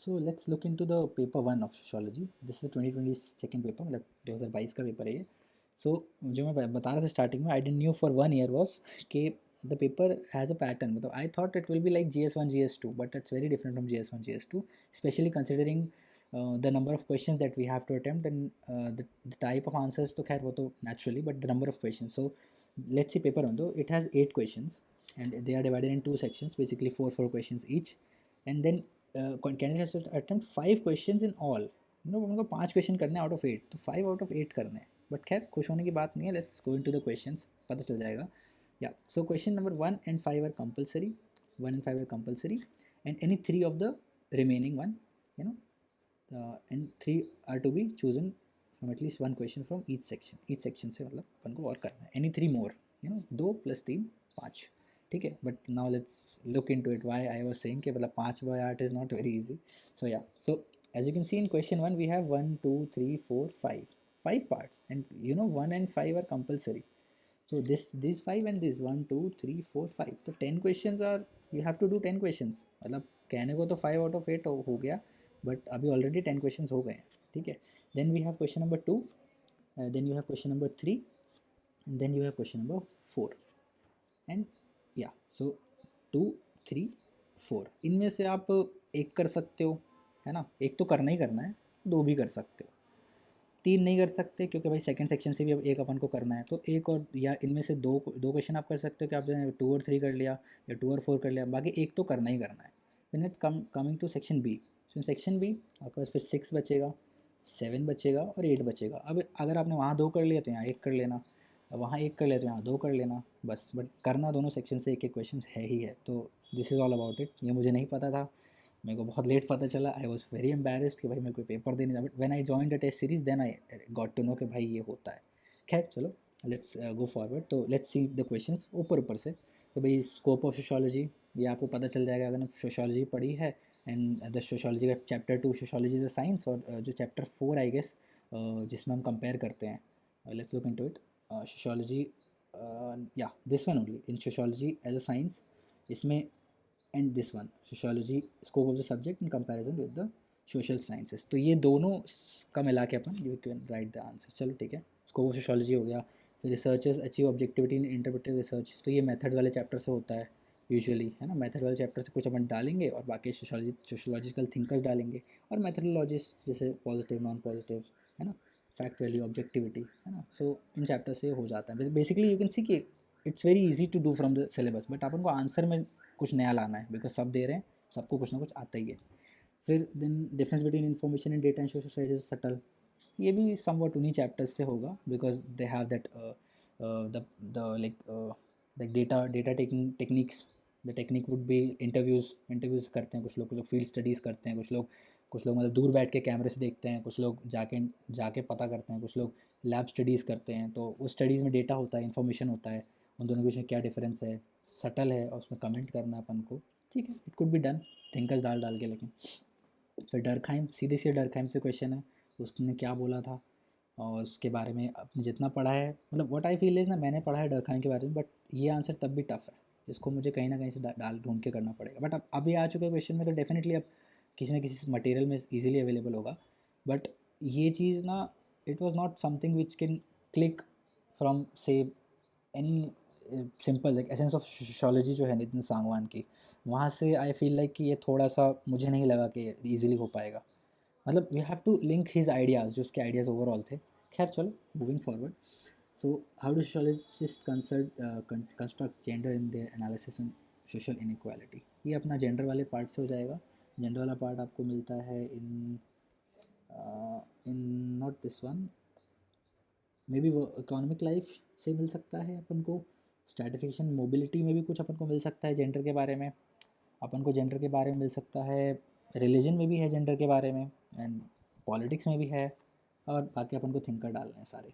So let's look into the paper 1 of sociology. This is the 2020 second paper, मतलब 2022 का paper है ये. So जो मैं बता रहा था स्टार्टिंग में, I didn't knew for 1 year was कि the paper has a pattern. मतलब I thought it will be like GS1 GS2, but it's very different from GS1 GS2, especially considering the number of questions that we have to attempt and the type of answers. तो खैर वो तो naturally, but the number of questions. So let's see paper 1 though. It has 8 questions and they are divided in 2 sections, basically 4 questions each. And then candidate has to attempt 5 questions in all. उनको 5 question करने out of 8, तो 5 out of 8 करने हैं. But खैर खुश होने की बात नहीं है. Let's go into the questions, पता चल जाएगा. या so question number 1 and 5 are compulsory. 1 and 5 are compulsory and any 3 of the remaining one, you know, and 3 are to be chosen from at least 1 question from each section से, मतलब अपन को और करना है. Any 3 more, 2 + 3 5. ठीक है. But now let's look in to it. Why I was saying कि मतलब 5/8 is not very easy. So yeah, so as you can see in question 1 we have 1 2 3 4 5 parts, and 1 and 5 are compulsory. So these 5 and this 1 2 3 4 5, तो 10 questions are, you have to do 10 questions. मतलब कहने को तो 5 out of 8 हो गया, but अभी already 10 questions हो गए हैं. ठीक है. Then we have question number 2, then you have question number 3, and then you have question number 4. And yeah so 2 3 4, इनमें से आप एक कर सकते हो, है ना. एक तो करना ही करना है. 2 भी कर सकते हो. 3 नहीं कर सकते क्योंकि भाई सेकंड सेक्शन से भी अब एक अपन को करना है, तो एक और, या इनमें से दो दो क्वेश्चन आप कर सकते हो कि आपने 2 और 3 कर लिया या 2 और 4 कर लिया, बाकी एक तो करना ही करना है. फिर it's coming to section B. तो सेक्शन बी आपके पास फिर 6 बचेगा, 7 बचेगा और 8 बचेगा. अब अगर आपने वहाँ 2 कर लिया तो यहाँ 1 कर लेना, वहाँ 1 कर लिया तो यहाँ 2 कर लेना, बस. बट करना दोनों सेक्शन से एक एक क्वेश्चन है ही है. तो this is all about it. ये मुझे नहीं पता था, मेरे को बहुत लेट पता चला. आई वॉज वेरी एम्बेरस्ड कि भाई मेरे को पेपर देने जा. But when I join the test series then I got to know कि भाई ये होता है. खैर चलो, लेट्स गो फॉरवर्ड. तो लेट्स सी द क्वेश्चंस ऊपर ऊपर से. तो भाई स्कोप ऑफ सोशोलॉजी, ये आपको पता चल जाएगा अगर सोशोलॉजी पढ़ी है. एंड द सोशोलॉजी का chapter 2 sociology is a science, और जो चैप्टर 4 आई गेस जिसमें हम कंपेयर करते हैं. Let's look into it. Sociology, या this one only in sociology as a science. इसमें and this one sociology scope of the subject in comparison with the social sciences. तो ये दोनों का मिला के अपन you can write the answer. चलो ठीक है. स्कोप ऑफ सोशोलॉजी हो गया. फिर researchers achieve objectivity in interpretive research, तो ये मेथड वाले चैप्टर से होता है यूजुअली, है ना. मेथड वाले चैप्टर से कुछ अपन डालेंगे और बाकी सोशोलॉजिकल थिंकर्स डालेंगे, और मेथडोलॉजिस्ट जैसे पॉजिटिव नॉन पॉजिटिव, है ना, फैक्ट वैल्यू ऑब्जेक्टिविटी, है ना. सो इन चैप्टर से हो जाता है. बेसिकली यू कैन सी कि it's very easy to do from the syllabus, but अपन को आंसर में कुछ नया लाना है, बिकॉज सब दे रहे हैं, सबको कुछ ना कुछ आता ही है. फिर then difference between information and data and social studies subtle, ये भी समवट उन्हीं चैप्टर्स से होगा, because they have that the like data taking techniques. The technique would be interviews करते हैं कुछ लोग फील्ड स्टडीज़ करते हैं, कुछ लोग मतलब दूर बैठ के कैमरे से देखते हैं, कुछ लोग जाके जाके पता करते हैं, कुछ लोग लैब स्टडीज़ करते हैं. तो उस स्टडीज़ में डेटा होता है, इन्फॉर्मेशन होता है, उन दोनों के बीच में क्या डिफरेंस है, सटल है, और उसमें कमेंट करना अपन को. ठीक है, it could be done thinkers डाल डाल के. लेकिन फिर डरखाइम, सीधे सीधे डरखाइम से क्वेश्चन है, उसने क्या बोला था और उसके बारे में आपने जितना पढ़ा है, मतलब व्हाट आई फील इज़ ना, मैंने पढ़ा है डरखाइम के बारे में, बट ये आंसर तब भी टफ है. इसको मुझे कहीं ना कहीं से डाल ढूंढ के करना पड़ेगा. बट अब अभी आ चुके क्वेश्चन में तो डेफिनेटली अब किसी न किसी मटेरियल में ईजिली अवेलेबल होगा. बट ये चीज़ ना, it was not something which can click from से any simple like essence of sociology जो है नितिन सांगवान की, वहाँ से आई फील लाइक कि ये थोड़ा सा मुझे नहीं लगा कि ईजिली हो पाएगा. मतलब we have to link his ideas, जो उसके आइडियाज़ ओवरऑल थे. खैर चलो, moving forward. So how do sociologist construct gender in their analysis and social inequality. ये अपना जेंडर वाले पार्ट से हो जाएगा. जेंडर वाला पार्ट आपको मिलता है in not this one, may be वो इकोनॉमिक लाइफ से मिल सकता है अपन को. स्ट्रैटिफिकेशन मोबिलिटी में भी कुछ अपन को मिल सकता है जेंडर के बारे में. अपन को जेंडर के बारे में मिल सकता है, रिलीजन में भी है जेंडर के बारे में, एंड पॉलिटिक्स में भी है. और बाकी अपन को थिंकर डालने हैं सारे.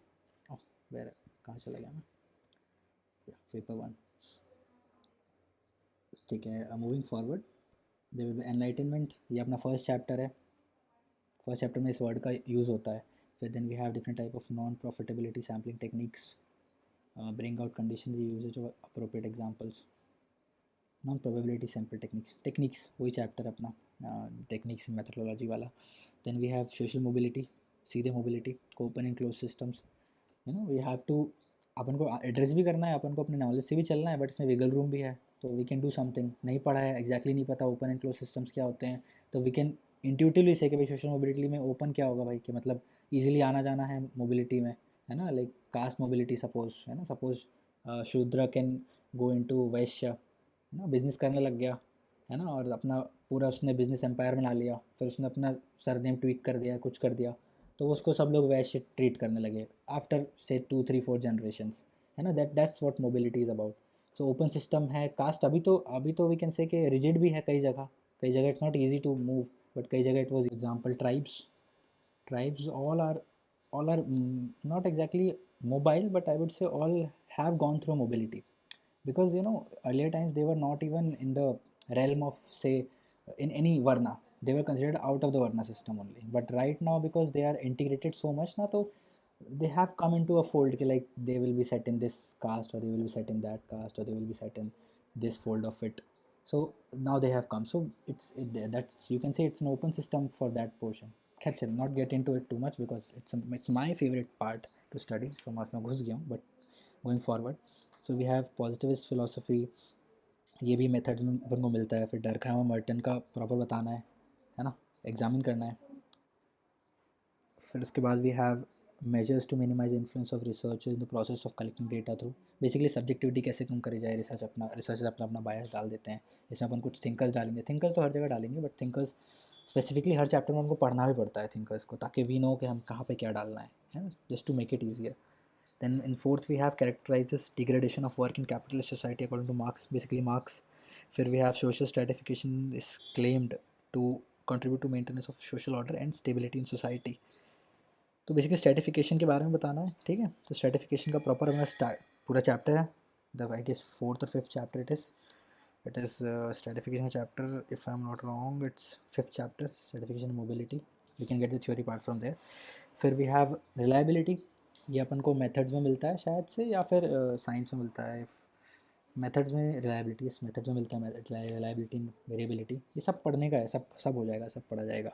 वेर कहाँ चला गया मैं. पेपर 1. ठीक है, moving forward. There will be enlightenment, ये अपना फर्स्ट चैप्टर है. फर्स्ट चैप्टर में इस वर्ड का यूज़ होता है. फिर then we have different type of non profitability sampling techniques, bring out conditions, the usage of appropriate examples. Non probability sample techniques वही चैप्टर अपना, टेक्निक्स मेथडोलॉजी वाला. Then we have social mobility, सीधे mobility को open and close systems. We have to, अपन को address भी करना है, अपन को अपने नॉलेज से भी चलना है, बट इसमें विगल रूम भी है. तो वी कैन डू समथिंग. नहीं पढ़ा है, एग्जैक्टली नहीं पता ओपन एंड क्लोज सिस्टम्स क्या होते हैं, तो वी कैन इंट्यूटिवली से कि भाई सोशल मोबिलिटी में ओपन क्या होगा भाई, कि मतलब ईजिली आना जाना है मोबिलिटी में, है ना. लाइक कास्ट मोबिलिटी सपोज, है ना, सपोज शूद्र कैन गो इनटू वैश्य, है ना, बिजनेस करने लग गया, है ना, और अपना पूरा उसने बिजनेस एम्पायर बना लिया, फिर उसने अपना सरनेम ट्वीक कर दिया, कुछ कर दिया, तो उसको सब लोग वैसे ट्रीट करने लगे आफ्टर से 2 3 4 जनरेशंस, है ना. That's what mobility is about. So open system है. कास्ट अभी तो वी कैन से कि रिजिड भी है कई जगह it's not easy to move, but कई जगह it was example tribes all are not exactly mobile, but I would say all have gone through mobility, because earlier times they were not even in the realm of, say, in any varna. They were considered out of the varna system only, but right now because they are integrated so much now, so they have come into a fold ki, like they will be set in this caste, or they will be set in that caste, or they will be set in this fold of it. So now they have come, so that's, you can say it's an open system for that portion. खैर चल, not get into it too much because it's my favorite part to study, so मैं उसमें घुस गया हूँ. but going forward, so we have positivist philosophy. ये भी methods में अपन को मिलता है. फिर डरखाम और मर्टन का प्रॉपर बताना है ना, एग्जामिन करना है. फिर उसके बाद we have measures to minimise influence of research in the process of collecting data through. Basically subjectivity कैसे कम करी जाए, रिसर्च अपना अपना बायस डाल देते हैं. इसमें अपन कुछ थिंकर्स डालेंगे, थिंकर्स तो हर जगह डालेंगे, but thinkers specifically her chapter में उनको पढ़ना भी पड़ता है थिंकर्स को, ताकि वी नो कि हम कहाँ पे क्या डालना है ना, just to make it easier. Then in fourth we have characterizes degradation of work in capitalist society according to Marx, basically Marx. फिर we have social stratification is claimed to contribute to maintenance of social order and stability in society. तो basically stratification के बारे में बताना है, ठीक है. तो स्ट्रेटिफिकेशन का प्रॉपर हमारा स्टार्ट पूरा चैप्टर है, द आई गेस फोर्थ और fifth chapter it is stratification chapter, if I am not wrong it's fifth chapter, stratification mobility. We can get the theory part from there. फिर we have reliability. ये अपन को methods में मिलता है शायद से, या फिर साइंस में मिलता है. मेथड्स में रिलायबिलिटी, इस मेथड्स में मिलता है रिलायबिलिटी, वेरिएबिलिटी. ये सब पढ़ने का है, सब सब हो जाएगा, सब पढ़ा जाएगा.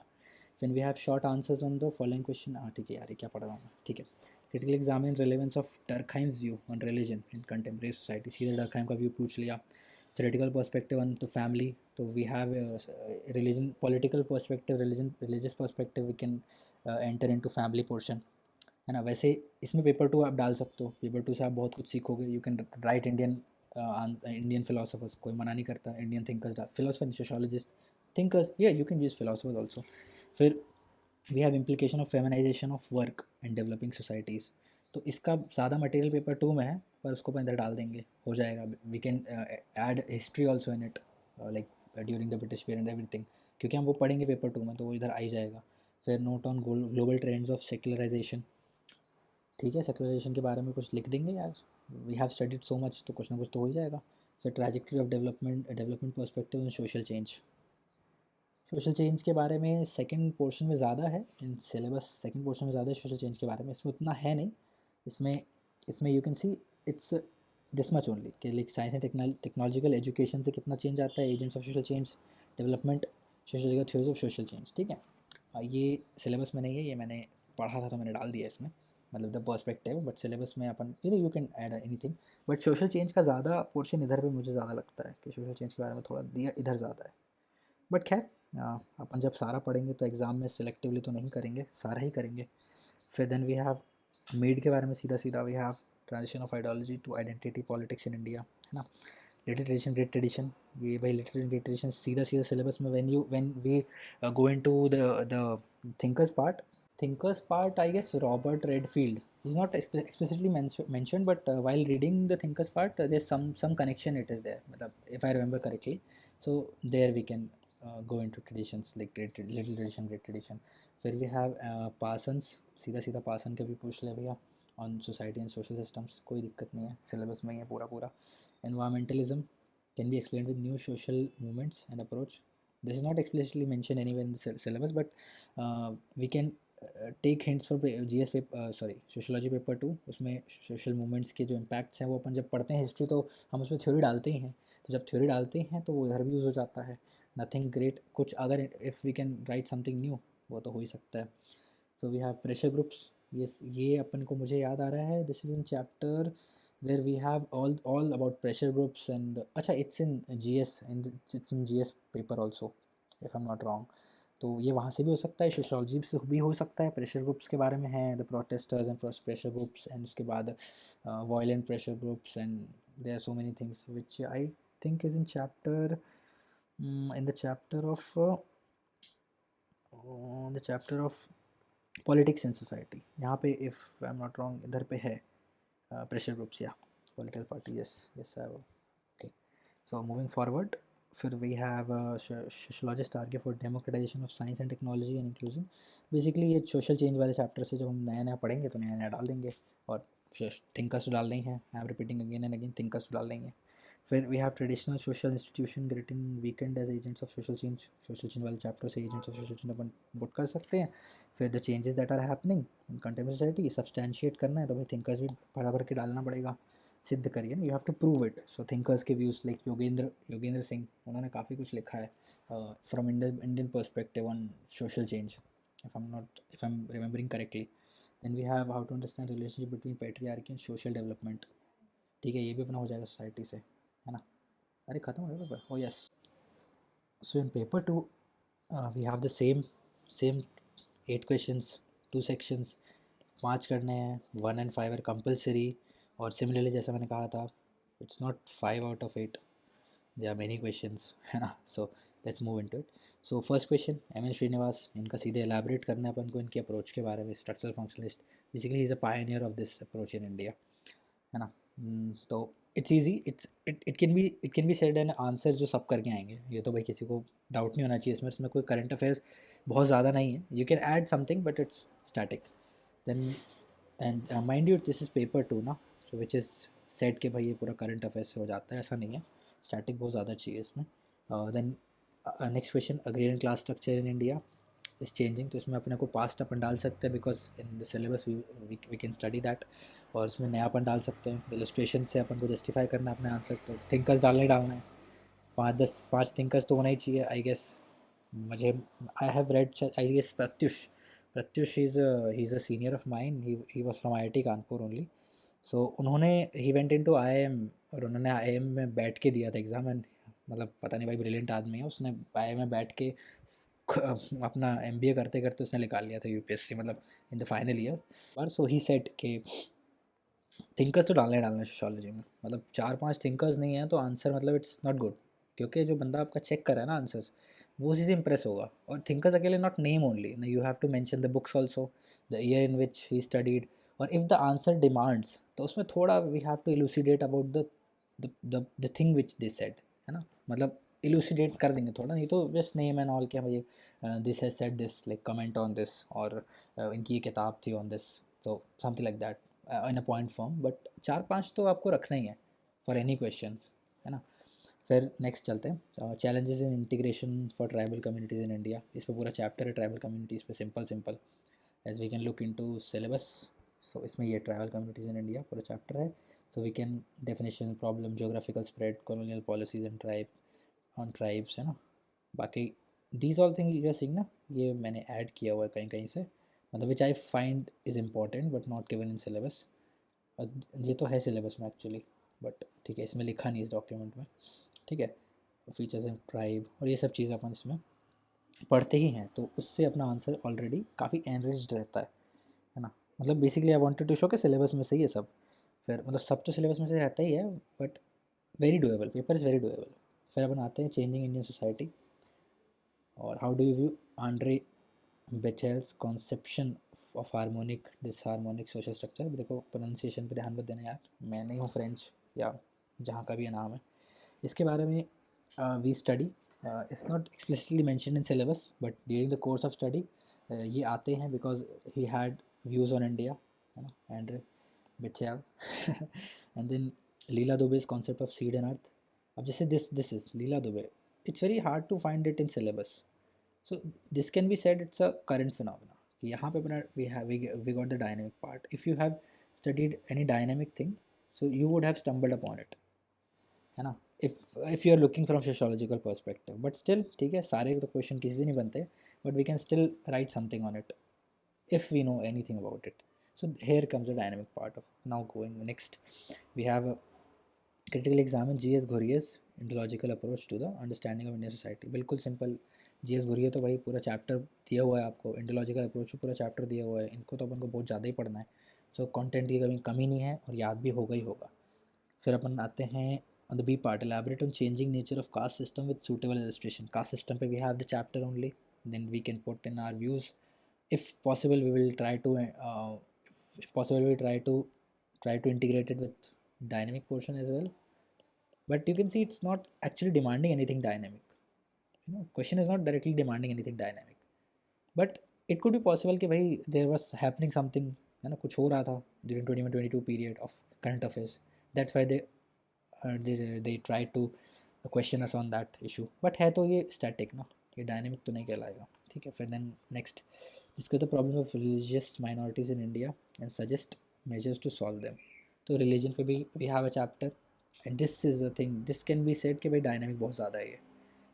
फिर we have short answers on the following question. हाँ ठीक है यार, ये क्या पढ़ रहा हूँ मैं, ठीक है. Critical examine relevance of Durkheim's view on religion in contemporary society. सीधे डर्कहाइम का व्यू पूछ लिया. थ्योरेटिकल पर्सपेक्टिव ऑन तो फैमिली, तो we have religion, political perspective, religious perspective, we can enter into family portion, है ना. वैसे इसमें पेपर 2 आप डाल सकते हो, पेपर 2 से आप बहुत कुछ सीखोगे. You can write Indian philosophers, कोई मना नहीं करता. इंडियन थिंकर्स डाल, फिलोसफर सोशोलॉजिस्ट थिंकर्स, या you can use philosophers also. फिर we have implication of feminisation of work in developing societies. तो इसका ज़्यादा मटेरियल पेपर 2 में है, पर उसको अपन इधर डाल देंगे, हो जाएगा. We can add history also in it, like during the British period and everything, क्योंकि हम वो पढ़ेंगे पेपर 2 में, तो वो इधर आ ही जाएगा. फिर note on global trends of secularisation, ठीक है. सेक्युलराइजेशन के बारे में कुछ लिख देंगे यार, we have studied so much, तो कुछ ना कुछ तो हो ही जाएगा. फिर trajectory of development perspective and social change. Social change के बारे में सेकंड पोर्शन में ज़्यादा है इन सिलेबस, सेकंड पोर्शन में ज़्यादा है सोशल चेंज के बारे में, इसमें उतना है नहीं. इसमें इसमें you can see it's this much only कि like science and technological education से कितना चेंज आता है, agents of social change, development, social theories of social change, ठीक है. ये सिलेबस में नहीं है, ये मैंने पढ़ा था तो मैंने डाल दिया इसमें, मतलब द पर्सपेक्टिव. बट सिलेबस में अपन you can add anything, but social change का ज़्यादा पोर्शन इधर पे मुझे ज़्यादा लगता है कि सोशल चेंज के बारे में थोड़ा दिया इधर ज़्यादा है. बट खैर, अपन जब सारा पढ़ेंगे तो एग्ज़ाम में सिलेक्टिवली तो नहीं करेंगे, सारा ही करेंगे. फिर देन वी हैव मीड के बारे में सीधा सीधा. We have transition of ideology to identity politics in India, है ना. लिटिल ट्रेडिशन ग्रेट ट्रेडिशन, ये भाई लिटिल ग्रेट ट्रेडिशन सीधा सीधा सिलेबस में. When we go into the thinkers part, I guess Robert Redfield is not explicitly mentioned, but while reading the thinkers part, there's some connection it is there, if I remember correctly. So there we can go into traditions like little tradition, great tradition. फिर we have Parsons, सीधा सीधा पासन के भी पूछ ले भैया, on society and social systems, कोई दिक्कत नहीं है, सिलेबस में ही है पूरा पूरा. Environmentalism can be explained with new social movements and approach. This is not explicitly mentioned anywhere in the syllabus, but we can take hints for GS paper, sorry sociology paper 2. उसमें social movements के जो impacts हैं वो अपन जब पढ़ते हैं history, तो हम उसमें थ्योरी डालते ही हैं. तो जब थ्योरी डालते हैं तो वो इधर भी यूज़ हो जाता है। नथिंग ग्रेट, कुछ अगर if we can write something new, वो तो हो ही सकता है। So we have pressure groups, ये अपन को मुझे याद आ रहा है, this is in chapter where we have all about pressure groups and अच्छा it's in GS, it's in GS paper also if I am not wrong. तो ये वहाँ से भी हो सकता है, सोशोलॉजी से भी हो सकता है, प्रेशर ग्रुप्स के बारे में है, the protesters and pressure groups, and उसके बाद violent pressure groups, and there are so many things which I think is in chapter, in the chapter of politics and society, यहाँ पे if I am not wrong इधर पे है pressure groups या political party, yes yes I, okay. So moving forward, फिर we have sociologist argue for democratization of science and technology and inclusion. Basically ये social change वाले chapter से जब हम नया नया पढ़ेंगे तो नया नया डाल देंगे, और थिंकर्स तो डाल नहीं है, I am repeating again and again, thinkers तो डाल देंगे। फिर we have traditional social institution getting weakened as agents of social change वाले चैप्टर से एजेंट्स ऑफ सोशल चेंज अपन बुट कर सकते हैं। फिर the changes that are happening in contemporary society, substantiate करना है तो भाई थिंकर्स भी भरा भर के डालना पड़ेगा, सिद्ध करिए ना, you have to prove it. So thinkers के व्यूज़ लाइक योगेंद्र सिंह, उन्होंने काफ़ी कुछ लिखा है from Indian perspective on social change, if I am remembering correctly. Then we have how to understand relationship between patriarchy and social development, ठीक है, ये भी अपना हो जाएगा सोसाइटी से, है ना। अरे खत्म हो गया paper, oh yes. So in paper two we have the same 8 questions, 2 sections, 5 करने हैं, 1 and 5 आर कंपलसरी। और सिमिलरली जैसा मैंने कहा था, it's not 5 out of 8, there are many questions, है ना। So let's move into it. So first question, M N Srinivas, इनका सीधे एलैबोरेट करना है अपन को इनकी अप्रोच के बारे में, structural functionalist, basically he is a Pioneer of this approach in India, है ना। तो it's easy, it can be said an answer जो सब करके आएंगे, ये तो भाई किसी को डाउट नहीं होना चाहिए इसमें। इसमें कोई करंट अफेयर्स बहुत ज़्यादा नहीं है, you can add something but it's static. Then and mind you this is paper 2 ना, सो विच इज़ सेट कि भाई ये पूरा करंट अफेयर्स से हो जाता है, ऐसा नहीं है, स्टैटिक बहुत ज़्यादा चाहिए इसमें। Then next question, agrarian class structure in India is changing, तो इसमें अपने को पास्ट अपन डाल सकते हैं because in the syllabus we can study that, और उसमें नया अपन डाल सकते हैं, इलस्ट्रेशन से अपन को जस्टिफाई करना है अपने आंसर, तो थिंकर्स डालना है, 5 थिंकर्स तो होना ही चाहिए आई गेस। मुझे I have read I guess Pratyush is he is a senior of mine, he was from IIT Kanpur only. So उन्होंने ही वेंट इनटू IIM, और उन्होंने IIM में बैठ के दिया था एग्ज़ाम, एंड मतलब पता नहीं भाई ब्रिलियंट आदमी है, उसने IIM में बैठ के अपना MBA करते करते उसने निकाल लिया था UPSC, मतलब इन द फाइनल ईयर। पर सो ही सेट कि थिंकर्स तो डालना है सोशोलॉजी में, मतलब 4-5 थिंकर्स नहीं है तो आंसर मतलब इट्स नॉट गुड, क्योंकि जो बंदा आपका चेक कर रहा है ना आंसर्स, वो उसी से इंप्रेस होगा। और थिंकर्स अकेले not name only, you have to mention the books also, the year in which he studied, और इफ़ द आंसर डिमांड्स तो उसमें थोड़ा we have to elucidate about the thing which they said, है ना, मतलब इलूसिडेट कर देंगे थोड़ा, नहीं तो जस्ट नेम एंड ऑल, क्या भाई this has said this, like comment on this, और इनकी ये किताब थी on this, so something like that in a point form, but 4-5 तो आपको रखना ही है फॉर एनी क्वेश्चन, है ना। फिर नेक्स्ट चलते हैं, challenges in integration for tribal communities in India, इस पर पूरा चैप्टर है ट्राइबल कम्युनिटीज़ पे, simple as we can look into syllabus. So इसमें ये ट्राइबल कम्युनिटीज़ इन इंडिया पूरा चैप्टर है। So we can definition, problem, geographical spread, colonial policies and tribes, है ना। बाकी these all thing you are seeing ना, ये मैंने ऐड किया हुआ है कहीं कहीं से, मतलब which I find is important but not given in syllabus. ये तो है सिलेबस में एक्चुअली, बट ठीक है इसमें लिखा नहीं इस डॉक्यूमेंट में, ठीक है। फीचर्स एंड ट्राइब और ये सब चीज़ें अपन इसमें पढ़ते ही हैं, तो उससे अपना आंसर ऑलरेडी काफ़ी एनरिच्ड रहता है ना। मतलब basically I wanted to show कि सिलेबस में से ही है सब, फिर मतलब सब तो सिलेबस में से रहता ही है, but very doable, paper is very doable. फिर अपन आते हैं चेंजिंग इंडियन सोसाइटी, और how do you view Andre Beteille's conception of harmonic disharmonic social structure. देखो प्रोनाउंसिएशन पे ध्यान मत देना यार, मैं नहीं हूँ फ्रेंच या जहाँ का भी ये नाम है, इसके बारे में we study, it's not explicitly mention in syllabus but during the course of study ये आते हैं, because he had views on India, है ना, and Beteille and then Leela Dube's concept of seed and earth. अब जैसे this is Leela Dube, it's very hard to find it in syllabus, so this can be said it's a current phenomena कि यहाँ पे अपना we got the dynamic part, if you have studied any dynamic thing so you would have stumbled upon it, है ना। if you are looking from sociological perspective, but still ठीक है, सारे तो क्वेश्चन किसी से नहीं बनते, but we can still write something on it if we know anything about it. So here comes the dynamic part of. Now going next, we have a critical exam in GS Ghurye's Indological approach to the understanding of Indian society. बिल्कुल simple. GS Ghurye तो भाई पूरा chapter दिया हुआ है आपको, Indological approach में पूरा चैप्टर दिया हुआ है, इनको तो अपन को बहुत ज़्यादा ही पढ़ना है. सो कंटेंट की कमी नहीं है और याद भी होगा ही होगा. फिर अपन आते हैं on the B part, elaborate on changing nature of caste system with suitable illustration. Caste system पे we have the chapter only, then we can put in our views. If possible, we will try to if possible we try to integrate it with dynamic portion as well. But you can see it's not actually demanding anything dynamic. You know, question is not directly demanding anything dynamic. But it could be possible कि भाई there was happening something, है ना, कुछ हो रहा था during 21-22 period of current affairs. That's why they try to question us on that issue. But है तो ये static ना, ये dynamic तो नहीं कहलाएगा. ठीक है. फिर then next discuss the problem of religious minorities in India and suggest measures to solve them. तो religion पे भी we have a chapter. And this is the thing, this can be said कि भाई डायनामिक बहुत ज़्यादा है ये,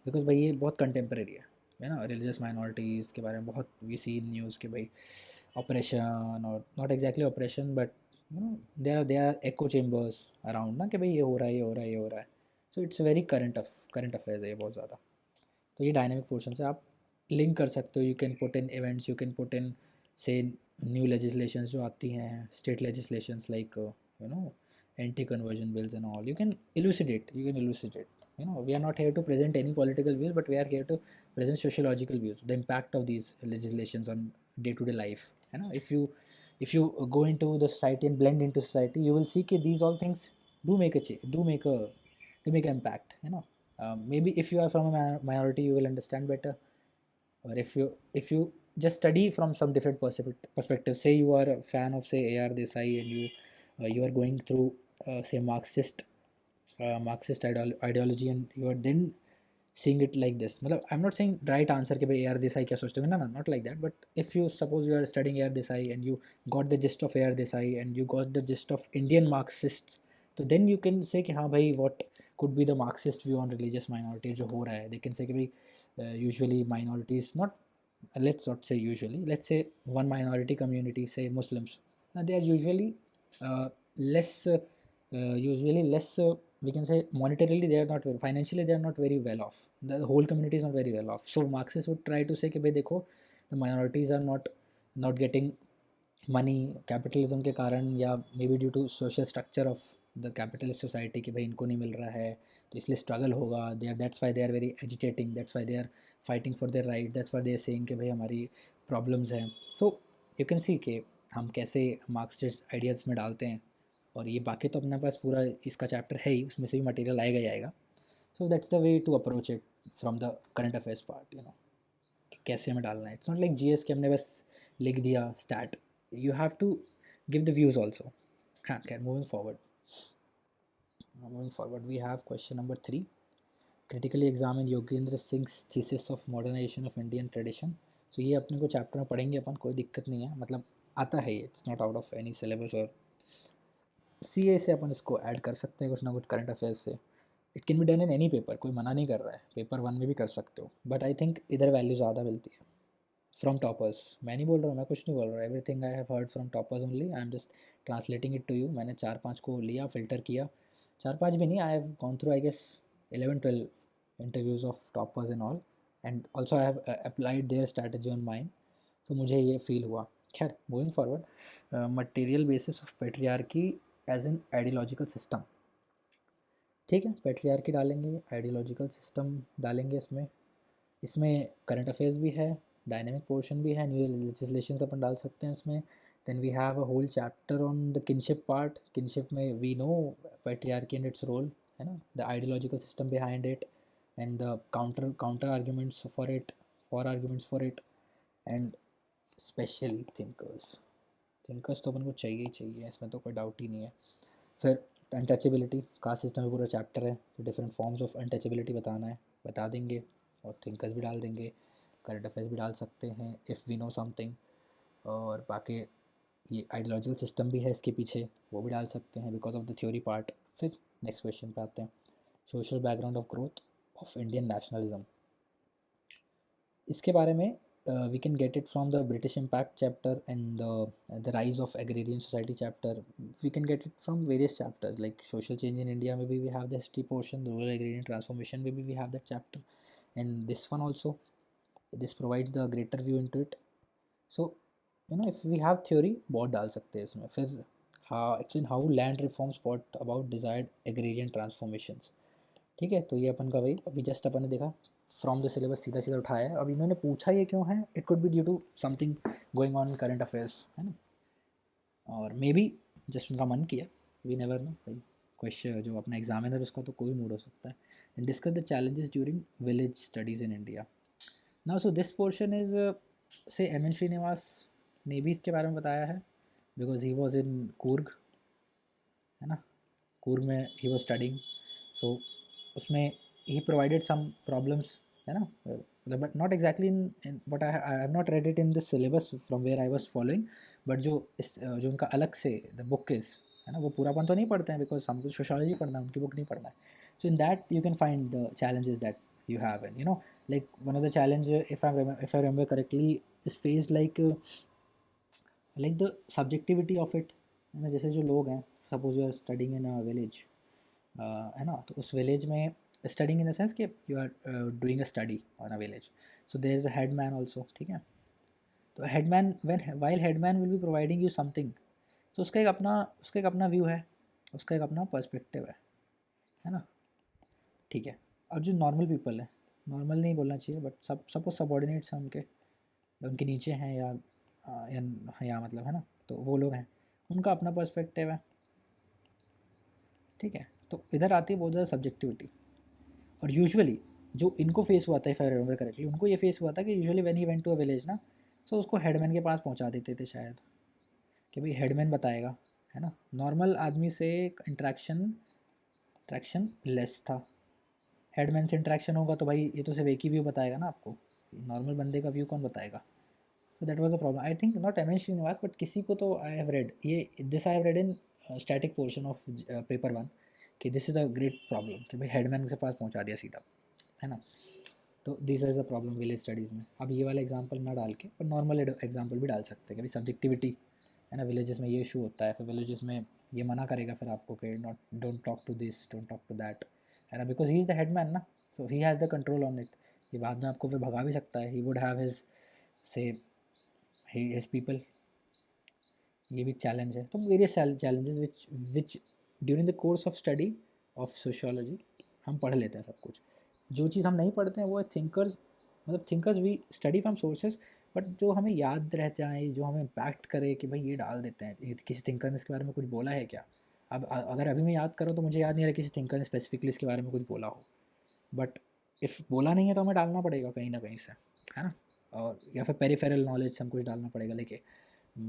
because भाई ये बहुत कंटेम्प्रेरी है ना. रिलीजियस माइनॉरिटीज़ के बारे में बहुत वी सी न्यूज़ के भाई ऑपरेशन, और not exactly operation, but you know they are echo chambers around ना, कि भाई ये हो रहा है, ये हो रहा है, ये हो रहा है. So it's very current affairs है ये बहुत ज़्यादा. तो ये डायनामिक पोर्शन से आप लिंक कर सकते हो. You can put in events, you can put in से न्यू लेजिस्लेशंस जो आती हैं, state legislations like you know anti-conversion bills and all. You can elucidate. You know, we are not here to present any political views, but we are here to present sociological views, the impact of these legislations on day-to-day life. You know, if you go into the society and blend into society, you will see that these all things do make a do make an impact. You know, maybe if you are from a minority, you will understand better. Or if you just study from some different perspective, say you are a fan of say AR Desai and you are going through say Marxist ideology, and you are then seeing it like this. मतलब I'm not saying right answer कि भाई AR Desai क्या सोचते हो, ना, not like that. But if you suppose you are studying AR Desai and you got the gist of AR Desai and you got the gist of Indian Marxists, तो then you can say कि हाँ भाई what could be the Marxist view on religious minorities जो हो रहा है. They can say कि भाई usually minorities, not let's not say usually, let's say one minority community, say Muslims, they are usually less we can say monetarily they are not very, financially they are not very well off, the whole community is not very well off. So Marxists would try to say कि भाई देखो the minorities are not getting money capitalism के कारण, या may be due to social structure of the capitalist society कि भाई इनको नहीं मिल रहा है तो इसलिए स्ट्रगल होगा. They are that's why they are very agitating, that's why they are fighting for their right, that's why they are saying कि भाई हमारी प्रॉब्लम्स हैं. सो यू कैन सी कि हम कैसे मार्क्सिस्ट आइडियाज़ में डालते हैं. और ये बाकी तो अपने पास पूरा इसका चैप्टर है ही, उसमें से भी मटेरियल आएगा ही आएगा. So that's the way to approach it from the current affairs part. You know कैसे हमें डालना है. इट्स नॉट लाइक GS के हमने बस लिख दिया stat. You have to give the views also. Okay, moving forward, we have question number 3. Critically examine Yogendra Singh's thesis of modernization of Indian tradition. So ये अपने को चैप्टर में पढ़ेंगे अपन, कोई दिक्कत नहीं है, मतलब आता है ये, it's not out of any syllabus. और CA से अपन इसको ऐड कर सकते हैं कुछ ना कुछ करंट अफेयर्स से. It can be done in any paper, कोई मना नहीं कर रहा है, पेपर 1 में भी कर सकते हो, बट आई थिंक इधर वैल्यू ज़्यादा मिलती है फ्रॉम टॉपर्स. मैं नहीं बोल रहा हूँ, मैं कुछ नहीं बोल रहा. Everything I have heard from toppers only, I am just translating it to you. मैंने 4-5 को लिया, फिल्टर किया, 4-5 भी नहीं, I have gone through I guess 11-12 interviews of toppers and all, and also I have applied their strategy on mine. तो मुझे ये feel हुआ. खैर moving forward, material basis of patriarchy as an ideological system. ठीक है, patriarchy डालेंगे, ideological system डालेंगे, इसमें करंट अफेयर्स भी है, डायनेमिक पोर्शन भी है, न्यू लेजिस्लेशंस अपन डाल सकते हैं इसमें. Then we have a whole chapter on the kinship part. Kinship में we know patriarchy and its role, है ना, the ideological system behind it and the counter arguments for it and specially thinkers तो अपन को चाहिए ही चाहिए, इसमें तो कोई डाउट ही नहीं है. फिर अनटचेबिलिटी, कास्ट सिस्टम में पूरा चैप्टर है, तो डिफरेंट फॉर्म्स ऑफ अनटचेबिलिटी बताना है, बता देंगे. और थिंकर्स भी डाल देंगे, करंट अफेयर्स भी डाल सकते हैं इफ़ वी नो समथिंग. और बाकी ये आइडियोलॉजिकल सिस्टम भी है इसके पीछे, वो भी डाल सकते हैं because of the theory part. फिर नेक्स्ट क्वेश्चन पे आते हैं. Social background of growth of Indian nationalism. इसके बारे में we can get it from the British Impact chapter and the rise of agrarian society chapter. We can get it from various chapters like social change in India, maybe we have the history portion, the rural agrarian transformation, maybe we have that chapter, and this one also, this provides the greater view into it. So if we have theory बहुत डाल सकते हैं इसमें। फिर how land reforms brought about desired agrarian transformations। ठीक है, तो ये अपन का भाई अभी जस्ट अपन ने देखा फ्रॉम द सिलेबस सीधा सीधा उठाया है। अब इन्होंने पूछा ये क्यों है, it could be due to something going on in current affairs, है ना, और मे बी जस्ट उनका मन किया, वी नेवर नो भाई। क्वेश्चन जो अपना एग्जामिनर उसका तो कोई मूड हो सकता है। And discuss the challenges during village studies in India. Now so this portion is से एम एन श्रीनिवास ने भी इसके बारे में बताया है, because he was in Coorg, है ना, कूर्ग में ही वॉज स्टडिंग। सो उसमें he provided some problems, है ना, but not exactly in what I have not read it in the syllabus from where I was following, but जो उनका अलग से the book is, है ना, वो पूरापन तो नहीं पढ़ते हैं बिकॉज हमको सोशोलॉजी पढ़ना है, उनकी बुक नहीं पढ़ना है। So in that you can find the challenges that you have, and like one of the challenge, if I remember correctly, is faced like the subjectivity of it, है ना। जैसे जो लोग हैं, suppose you are studying in a village, है ना, तो उस विलेज में स्टडिंग इन द सेंस कि you are doing a study on a village, so there is a headman also, ठीक है। तो headman when while headman will be providing you something, तो उसका एक अपना व्यू है, उसका एक अपना पर्सपेक्टिव है ना, ठीक है। और जो नॉर्मल पीपल है, नॉर्मल नहीं बोलना चाहिए, बट सपोज सबॉर्डिनेट्स हैं उनके नीचे हैं या मतलब, है ना, तो वो लोग हैं, उनका अपना पर्सपेक्टिव है, ठीक है। तो इधर आती है बहुत ज़्यादा सब्जेक्टिविटी। और यूजुअली जो इनको फेस हुआ था, इफ़ आई रिमेंबर करेक्टली, उनको ये फेस हुआ था कि usually when he went to a village ना, तो उसको हेडमैन के पास पहुंचा देते थे शायद, कि भाई हेडमैन बताएगा, है ना। नॉर्मल आदमी से इंट्रैक्शन लेस था, हेडमैन से इंट्रैक्शन होगा तो भाई ये तो सिर्फ एक ही व्यू बताएगा ना आपको, नॉर्मल बंदे का व्यू कौन बताएगा। So that was a problem. I think not M.N. Srinivas, but किसी को तो I have read ये this I have read in static portion of paper 1 कि this is a great problem कि भाई हेडमैन के पास पहुंचा दिया सीधा, है ना। तो this is a problem village studies में। अब ये वाला एग्जांपल ना डाल के पर नॉर्मल एग्जांपल भी डाल सकते हैं कि भाई सब्जेक्टिविटी, है ना, विलेजेस में ये इशू होता है, फिर विलेजेस में ये मना करेगा फिर आपको कि not don't talk to this, don't talk to that, है ना, because he is the headman ना, so he has the control on it. ये बाद में आपको फिर भगा भी सकता है, he would have his say his people. ये भी चैलेंज है। तो various challenges which during the course of study of sociology हम पढ़ लेते हैं सब कुछ। जो चीज़ हम नहीं पढ़ते हैं वो है थिंकर्स, मतलब thinkers we study from sources, but जो हमें याद रह जाए, जो हमें इम्पैक्ट करे कि भाई ये डाल देते हैं, ये किसी थिंकर ने इसके बारे में कुछ बोला है क्या। अब अगर अभी मैं याद करूँ तो मुझे याद नहीं रहा किसी थिंकर ने स्पेसिफिकली इसके बारे में कुछ बोला हो, बट इफ़ बोला नहीं है तो हमें डालना पड़ेगा कहीं ना कहीं से, है ना। और या फिर पेरिफेरल नॉलेज से हम कुछ डालना पड़ेगा, लेके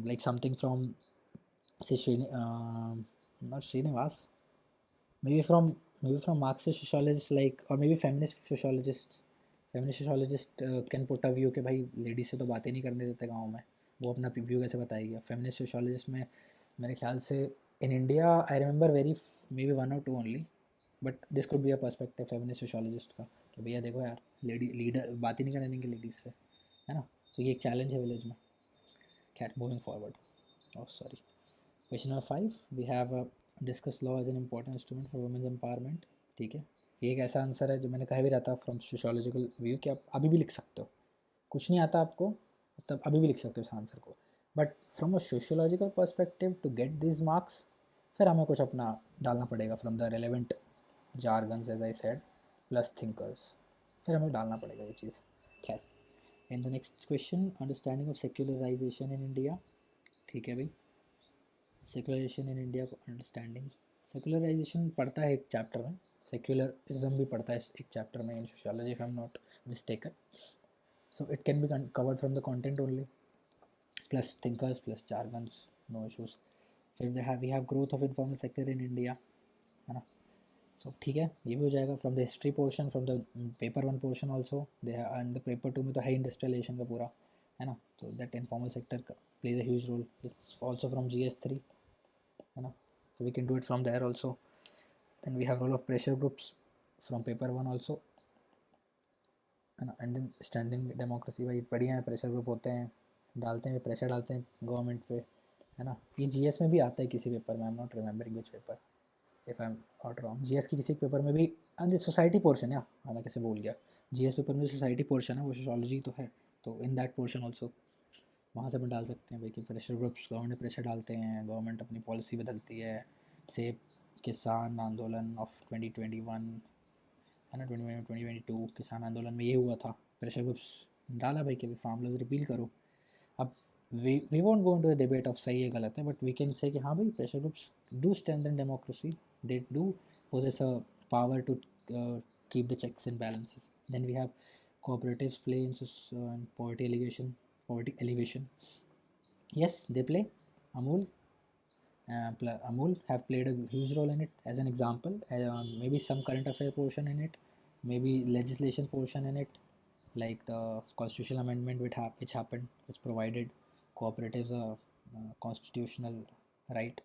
like something from say not Srinivas, maybe from Marxist sociologists, like, or maybe feminist sociologists, can put a view कि भाई लेडीज से तो बातें नहीं करने देते गाँव में, वो अपना व्यू कैसे बताएगी। फेमिनिस्ट सोशोलॉजिस्ट में मेरे ख्याल से in India I remember very may be 1 or 2 only, but this could be a perspective feminist sociologist का कि भैया देखो यार, लीडर बात ही नहीं करने देंगे लेडीज़ से, है ना। तो ये एक चैलेंज है विलेज में। खैर moving forward, oh sorry, question number 5, we have discuss law as an important instrument for women's empowerment, ठीक है। ये एक ऐसा आंसर है जो मैंने कहा भी रहता फ्रॉम सोशोलॉजिकल व्यू कि आप अभी भी लिख सकते हो, कुछ नहीं आता आपको तब अभी भी लिख सकते हो इस आंसर को, but from a sociological perspective to get this marks फिर हमें कुछ अपना डालना पड़ेगा from the relevant jargons as I said plus thinkers, फिर हमें डालना पड़ेगा ये चीज़। खैर, in the next question, understanding of secularisation in India, ठीक है भाई। सेकुलराइजेशन इन इंडिया को अंडरस्टैंडिंग, सेकुलराइजेशन पढ़ता है एक चैप्टर में, सेक्युलरिज्म भी पढ़ता है एक चैप्टर में in sociology if I am not mistaken, so it can be covered from the content only plus thinkers plus jargons, no issues. फिर we have growth of informal sector in India, है ना। So ठीक है, ये भी हो जाएगा from the history portion, from the paper 1 portion also they, and the paper 2 में तो है इंडस्ट्रियलाइजेशन का पूरा, है ना। तो that informal sector plays a huge role, it's also from GS3, है ना, so we can do it from there also. Then we have role of pressure groups from paper one also, है ना। And then standing democracy, भाई बढ़िया है, pressure group होते हैं, डालते हैं प्रेशर, डालते हैं गवर्नमेंट पे, है ना। ये जीएस में भी आता है किसी पेपर में, आई am not remembering which paper, if I am not wrong, GS की किसी पेपर में भी, एंड सोसाइटी पोर्शन है, हाँ मैं कैसे भूल गया, जीएस पेपर में सोसाइटी पोर्शन है, वो सोशोलॉजी तो है, तो इन दैट पोर्शन ऑल्सो वहाँ से भी डाल सकते हैं भाई कि प्रेशर ग्रुप्स गवर्नमेंट प्रेशर डालते हैं, गवर्नमेंट अपनी पॉलिसी बदलती है, से किसान आंदोलन ऑफ 2021, है ना, 2022 किसान आंदोलन में ये हुआ था, प्रेशर ग्रुप्स डाला भाई कि फार्म लॉज रिपील करो। अब we won't go into the debate of सही है गलत है, बट वी कैन से कि हाँ भाई pressure groups do strengthen democracy, they do possess a power to keep the checks and balances. Then we have cooperatives play in poverty elevation. Yes, they play. Amul Amul have played a huge role in it. As an example, maybe some current affair portion in it, maybe legislation portion in it, like the constitutional amendment which happened, which provided cooperatives a constitutional right,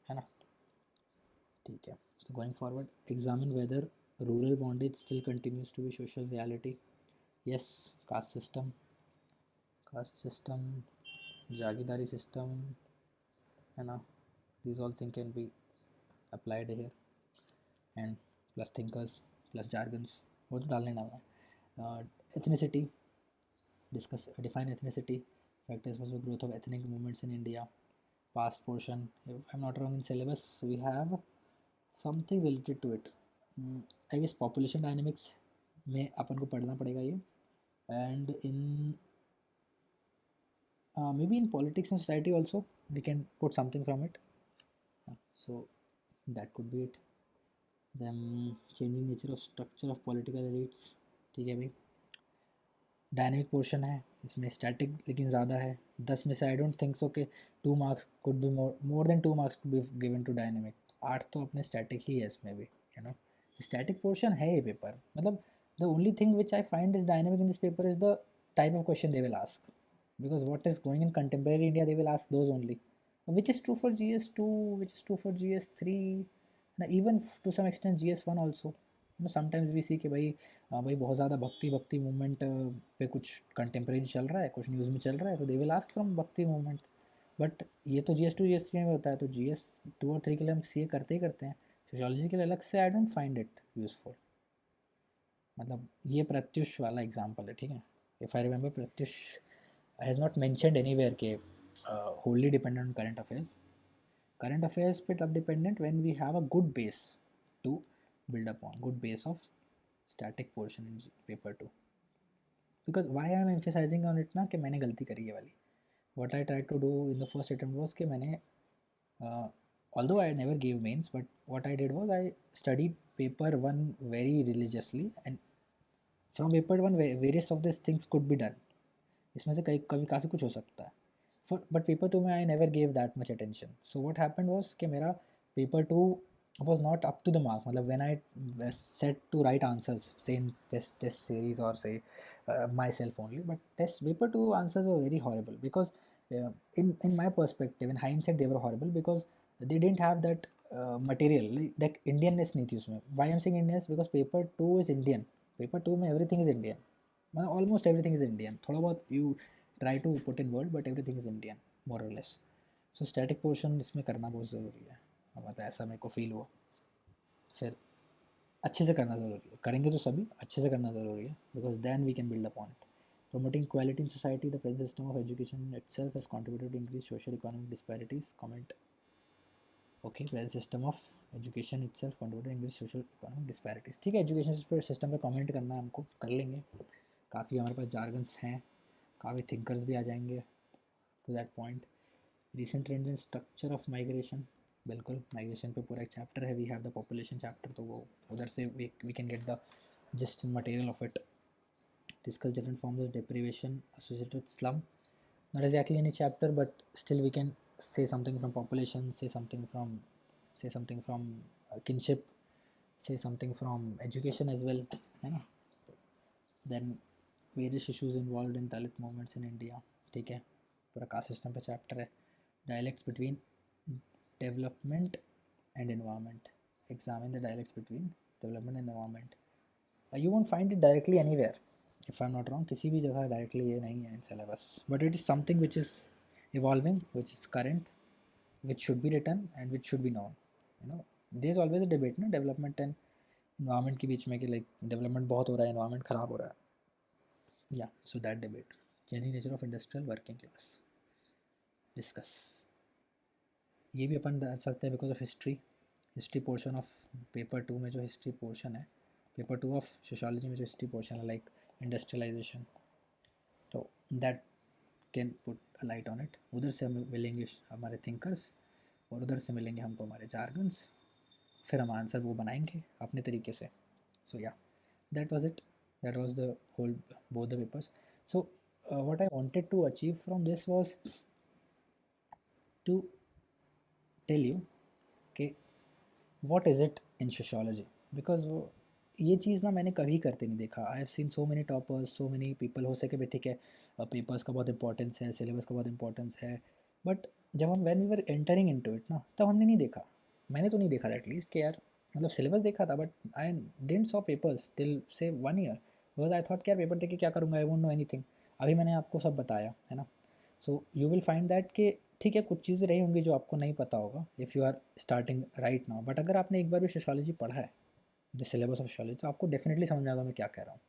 है ना, ठीक है. So going forward, examine whether rural bondage still continues to be social reality. Yes, caste system, जागीदारी system, है ना, these all things can be applied here, and plus thinkers plus jargons वो तो डालने ना है. Ethnicity, discuss define ethnicity, factors for the growth of ethnic movements in India, past portion, if I'm not wrong, in syllabus we have something related to it. I guess population dynamics में अपन को पढ़ना पड़ेगा ये, and in maybe in politics and society also we can put something from it. So that could be it. Then changing nature of structure of political elites, ठीक है भाई. Dynamic portion है इसमें, स्टैटिक लेकिन ज़्यादा है, 10 में से आई डोंट थिंक सो कि 2 marks could be more than 2 marks could be given to dynamic. 8 तो अपने स्टैटिक ही है इसमें भी, यू नो. स्टैटिक पोर्शन है ये पेपर, मतलब the only thing which I find is dynamic in this paper is the type of question they will ask, because what is going in contemporary India they will ask those only, which is true for GS2, which is true for GS3, and even to some extent GS1 also. You know, sometimes we see कि भाई बहुत ज़्यादा भक्ति movement पे कुछ contemporary चल रहा है, कुछ न्यूज़ में चल रहा है, तो दे विल आस्क फ्रॉम भक्ति मूवमेंट. बट ये तो GS2 GS3 में होता है, तो GS2 और 3 के लिए हम CA करते ही करते हैं, सोशोलॉजी के लिए अलग से I don't find it useful. मतलब ये प्रत्युष वाला एग्जाम्पल है, ठीक है. If I remember, Pratyush has not mentioned anywhere के wholly dependent on current affairs. Current affairs पे तब dependent when we have a good base to build upon, good base of static portion in paper 2. Because why I am emphasizing on it ना, कि मैंने गलती करी है वाली. What I tried to do in the first attempt was कि मैंने although I never gave mains, but what I did was I studied paper 1 very religiously, and from paper 1 various of these things could be done. इसमें से कभी काफ़ी कुछ हो सकता है. बट पेपर 2 में I never gave that much attention. So what happened was कि मेरा paper 2 was not up to the mark. मतलब when I set to write answers, say in test series or say myself only, but test paper 2 answers were very horrible because in my perspective, in hindsight they were horrible because they didn't have that material, like Indianness नहीं थी उसमें. Why I'm saying Indianness? Because paper 2 is Indian. Paper 2 में everything is Indian, मतलब almost everything is Indian. थोड़ा बहुत you try to put in word, but everything is Indian more or less. So static portion इसमें करना बहुत ज़रूरी है, मतलब ऐसा मेरे को फील हुआ. फिर अच्छे से करना ज़रूरी है, करेंगे तो सभी अच्छे से करना ज़रूरी है, because then we can build upon it. Promoting equality in society, the present system of education itself has contributed to increase social economic disparities. Comment. Okay, present system of education itself contributed to increase social economic disparities. ठीक है, education system पे comment करना है हमको, कर लेंगे. काफ़ी हमारे पास जार्गन्स हैं, काफ़ी थिंकर्स भी आ जाएंगे to that point. Recent trends in structure of migration, बिल्कुल माइग्रेशन पे पूरा एक चैप्टर है. We have the population chapter, तो वो उधर से we can get the gist material of it. Discuss different forms of deprivation associated with slum. Not exactly any chapter, but still we can say something from population, say something from kinship, say something from education as well, है ना. Then various issues involved in Dalit movements in India, ठीक है, पूरा caste system पे chapter है. Dialects between development and environment, examine the dialects between development and environment. You won't find it directly anywhere, if I'm not wrong. किसी भी जगह directly ये नहीं है in syllabus, but it is something which is evolving, which is current, which should be written and which should be known. You know, there's always a debate ना development and environment के बीच में कि like development बहुत हो रहा है, environment ख़राब हो रहा है. Yeah, so that debate. Changing nature of industrial working class. Discuss. ये भी अपन डाल सकते हैं because of history portion of paper 2 में जो हिस्ट्री पोर्शन है, पेपर 2 ऑफ सोशियोलॉजी में जो हिस्ट्री पोर्शन है लाइक इंडस्ट्रियलाइजेशन, तो that can put a light on it. उधर से हमें मिलेंगे हमारे थिंकर्स और उधर से मिलेंगे हमको हमारे जार्गन्स, फिर हम आंसर वो बनाएंगे अपने तरीके से. सो या that was it, that was the whole both the papers. So what I wanted to achieve from this was to tell you कि what is it in sociology, because वो ये चीज़ ना मैंने कभी करते नहीं देखा. I have seen so many toppers, so many people, हो सके भी ठीक है पेपर्स का बहुत इंपॉर्टेंस है, सिलेबस का बहुत इंपॉर्टेंस है, बट जब हम when we were entering into it ना, तब हमने नहीं देखा, मैंने तो नहीं देखा एटलीस्ट कि यार मतलब सिलेबस देखा था but I didn't saw papers till से 1 ईयर, बिकॉज आई थॉट क्या पेपर देख के क्या करूँगा, आई वोंट नो एनीथिंग. अभी मैंने आपको सब बताया है ना. So you will find that कि ठीक है कुछ चीज़ें रही होंगी जो आपको नहीं पता होगा if you are starting right now, but अगर आपने एक बार भी सोशियोलॉजी पढ़ा है, द सिलेबस ऑफ सोशियोलॉजी, तो आपको डेफिनेटली समझ में आएगा मैं क्या कह रहा हूँ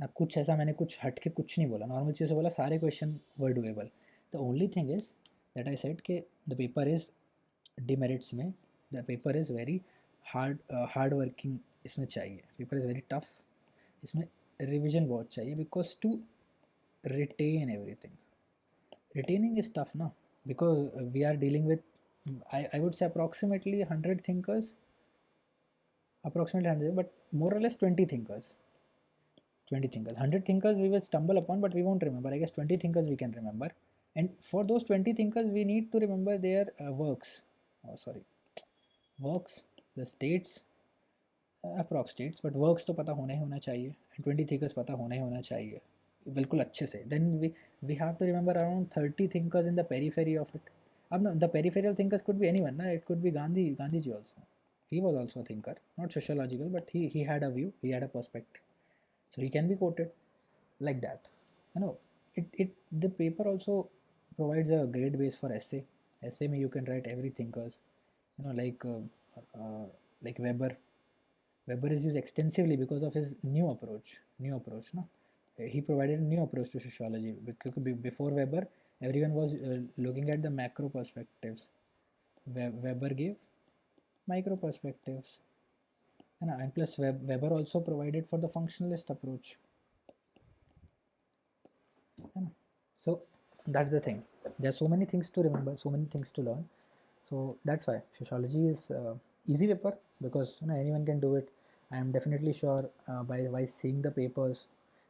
ना. कुछ ऐसा मैंने कुछ हट के कुछ नहीं बोला, नॉर्मल चीज़ से बोला, सारे question were doable. The only thing is that I said कि द पेपर इज़ डिमेरिट्स में, the paper is very hard working इसमें चाहिए, पेपर इज़ वेरी टफ, इसमें रिविजन बहुत चाहिए because to retain everything. Retaining is tough now because we are dealing with I would say approximately 100 thinkers, approximately 100, but more or less 20 thinkers. 20 thinkers, 100 thinkers we will stumble upon but we won't remember. I guess 20 thinkers we can remember, and for those 20 thinkers we need to remember their works, works, the states, approx states, but works तो पता होना ही होना चाहिए and 20 thinkers पता होना ही होना चाहिए बिल्कुल अच्छे से. Then we have to remember around 30 thinkers in the periphery of it. अब ना the peripheral thinkers could be anyone ना, it could be Gandhi ji also. He was also a thinker, not sociological, but he had a view, he had a perspective, so he can be quoted like that. You know, it the paper also provides a great base for essay में you can write every thinkers, you know, like Weber is used extensively because of his new approach no. He provided a new approach to sociology because before Weber everyone was looking at the macro perspectives. Weber gave micro perspectives, and plus Weber also provided for the functionalist approach. So that's the thing, there's so many things to remember, so many things to learn. So that's why sociology is easy paper, because you know anyone can do it. I am definitely sure by seeing the papers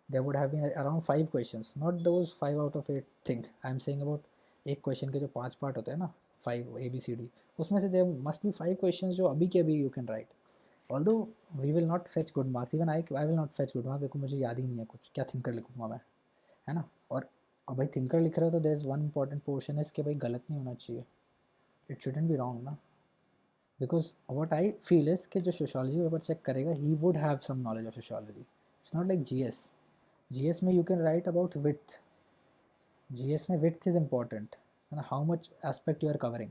there would have been around 5 questions, not those 5 out of 8 think. I am saying about एक question के जो 5 part होते हैं ना, 5 ABCD, उसमें से there must be 5 questions जो अभी के अभी you can write. Although we will not fetch good marks, even I will not fetch good marks because मुझे याद ही नहीं है कुछ, क्या थिंकर लिखूँगा मैं, है ना. और अब भाई थिंकर लिख रहे हो तो there is one important portion है कि भाई गलत नहीं होना चाहिए, इट शुडंट बी रॉन्ग ना. Because what I feel is कि जो सोशियोलॉजी पेपर चेक करेगा he would have some knowledge of sociology. It's not like GS में you can write about width, GS में विथ इज़ इम्पॉर्टेंट, है ना, how much aspect you are covering,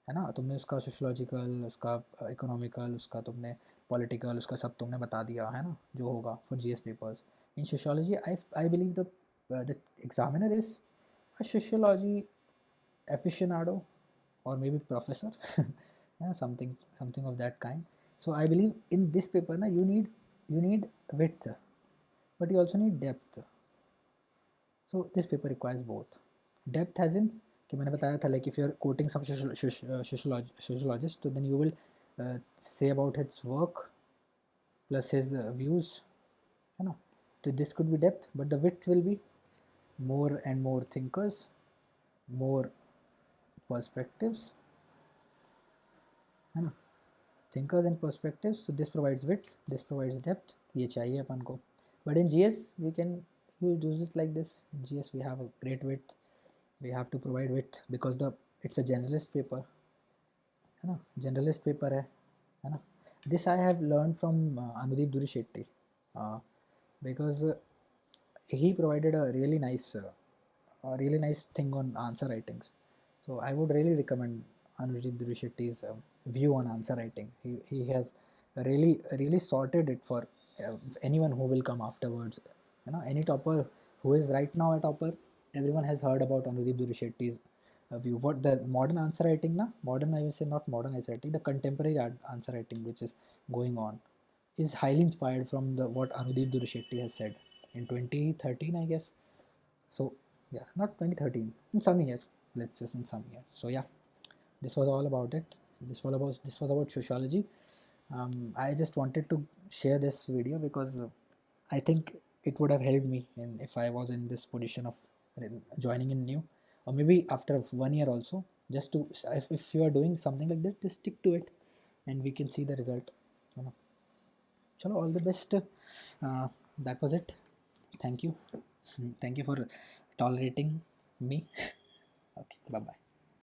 है ना. तुमने उसका सोशियोलॉजिकल, उसका इकोनॉमिकल, उसका तुमने पॉलिटिकल, उसका सब तुमने बता दिया है ना जो होगा for GS papers. In sociology I believe the examiner is a sociology aficionado or maybe professor. Yeah, something of that kind. So I believe in this paper na you need width but you also need depth. So this paper requires both. Depth as in कि मैंने बताया था, like if you are quoting some sociologist, so then you will say about his work plus his views, है ना. So this could be depth, but the width will be more and more thinkers, more perspectives, है ना, thinkers and perspectives. So this provides width, this provides depth, ये चाहिए अपन को. But in GS we can use it like this. In GS we have a great width, we have to provide width because it's a generalist paper, है ना, generalist paper है ना. This I have learned from Anudeep Duri Shetty, because he provided a really nice thing on answer writings. So I would really recommend Anudeep Duri Shetty's view on answer writing. He has really sorted it for anyone who will come afterwards. You know, any topper who is right now a topper, everyone has heard about Anudeep Duri Shetty's view. What the modern answer writing na? Modern, I will say, not modern answer writing, the contemporary answer writing which is going on is highly inspired from the what Anudeep Duri Shetty has said in 2013, I guess. So yeah, not 2013, in some year, let's say in some year. So yeah, this was all about it. This was about sociology. I just wanted to share this video because I think it would have helped me in if I was in this position of joining in new, or maybe after 1 year also. Just to, if you are doing something like that, just stick to it, and we can see the result. You know. Chalo, all the best. That was it. Thank you. Thank you for tolerating me. Okay, bye bye.